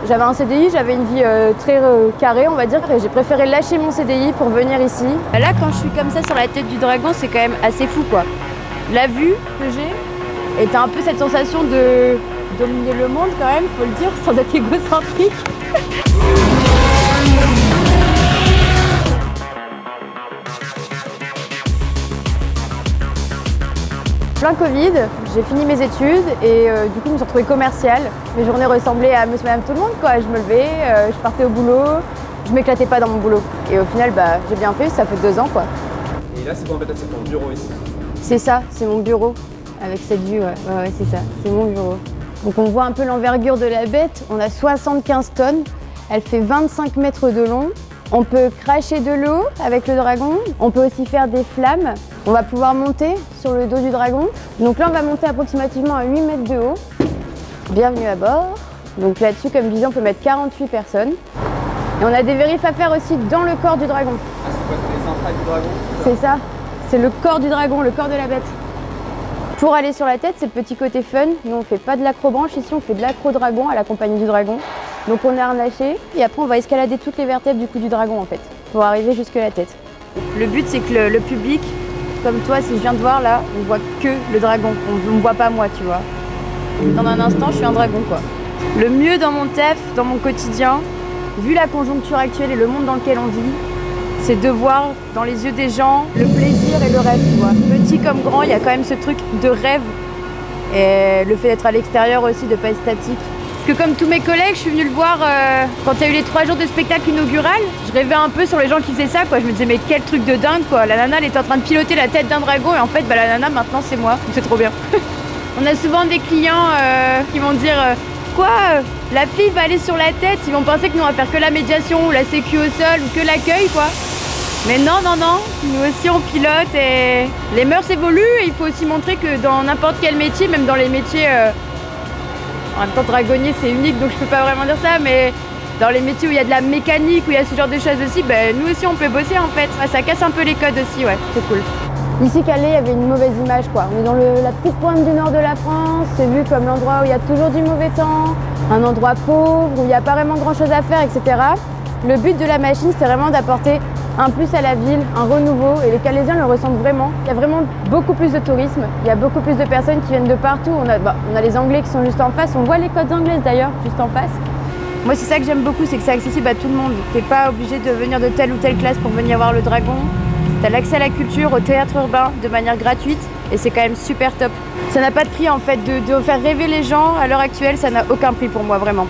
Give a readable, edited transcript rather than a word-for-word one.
J'avais un CDI, j'avais une vie très carrée, on va dire, et j'ai préféré lâcher mon CDI pour venir ici. Là, quand je suis comme ça sur la tête du dragon, c'est quand même assez fou, quoi. La vue que j'ai, et t'as un peu cette sensation de dominer le monde quand même, faut le dire, sans être égocentrique. Plein Covid, j'ai fini mes études et du coup je me suis retrouvée commerciale. Mes journées ressemblaient à Monsieur Madame tout le monde, quoi. Je me levais, je partais au boulot, je m'éclatais pas dans mon boulot. Et au final, j'ai bien fait, ça fait 2 ans, quoi. Et là, c'est quoi en fait? C'est ton bureau ici? C'est ça, c'est mon bureau, avec cette vue, ouais, c'est ça, c'est mon bureau. Donc on voit un peu l'envergure de la bête, on a 75 tonnes, elle fait 25 mètres de long. On peut cracher de l'eau avec le dragon, on peut aussi faire des flammes. On va pouvoir monter sur le dos du dragon. Donc là, on va monter approximativement à 8 mètres de haut. Bienvenue à bord. Donc là-dessus, comme je disais, on peut mettre 48 personnes. Et on a des vérifs à faire aussi dans le corps du dragon. Ah, c'est quoi? C'est les entrailles du dragon? C'est ça. C'est le corps du dragon, le corps de la bête. Pour aller sur la tête, c'est le petit côté fun. Nous, on ne fait pas de l'acrobranche. Ici, on fait de l'acro-dragon à la compagnie du dragon. Donc on est harnaché et après, on va escalader toutes les vertèbres du cou du dragon, en fait, pour arriver jusque la tête. Le but, c'est que le public, comme toi, si je viens de voir là, on voit que le dragon, on ne voit pas moi, tu vois. Dans un instant, je suis un dragon, quoi. Le mieux dans mon taf, dans mon quotidien, vu la conjoncture actuelle et le monde dans lequel on vit, c'est de voir dans les yeux des gens le plaisir et le rêve, tu vois. Petit comme grand, il y a quand même ce truc de rêve et le fait d'être à l'extérieur aussi, de pas être statique. Parce que comme tous mes collègues, je suis venue le voir quand il y a eu les 3 jours de spectacle inaugural. Je rêvais un peu sur les gens qui faisaient ça, quoi. Je me disais, mais quel truc de dingue, quoi. La nana, elle était en train de piloter la tête d'un dragon et en fait, la nana, maintenant, c'est moi. C'est trop bien. On a souvent des clients qui vont dire, quoi, la fille va aller sur la tête. Ils vont penser que nous, on va faire que la médiation ou la sécu au sol ou que l'accueil, quoi. Mais non, non, non. Nous aussi, on pilote et les mœurs évoluent. Et il faut aussi montrer que dans n'importe quel métier, même dans les métiers... En même temps, dragonnier, c'est unique, donc je peux pas vraiment dire ça, mais dans les métiers où il y a de la mécanique, où il y a ce genre de choses aussi, nous aussi, on peut bosser, en fait. Ça casse un peu les codes aussi, ouais, c'est cool. Ici, Calais, il y avait une mauvaise image, quoi. On est dans la petite pointe du nord de la France, c'est vu comme l'endroit où il y a toujours du mauvais temps, un endroit pauvre, où il n'y a pas vraiment grand-chose à faire, etc. Le but de la machine, c'est vraiment d'apporter un plus à la ville, un renouveau, et les Calaisiens le ressentent vraiment. Il y a vraiment beaucoup plus de tourisme, il y a beaucoup plus de personnes qui viennent de partout. On a les Anglais qui sont juste en face, on voit les côtes anglaises d'ailleurs, juste en face. Moi, c'est ça que j'aime beaucoup, c'est que c'est accessible à tout le monde. T'es pas obligé de venir de telle ou telle classe pour venir voir le dragon. T'as l'accès à la culture, au théâtre urbain de manière gratuite, et c'est quand même super top. Ça n'a pas de prix en fait, de faire rêver les gens à l'heure actuelle, ça n'a aucun prix pour moi, vraiment.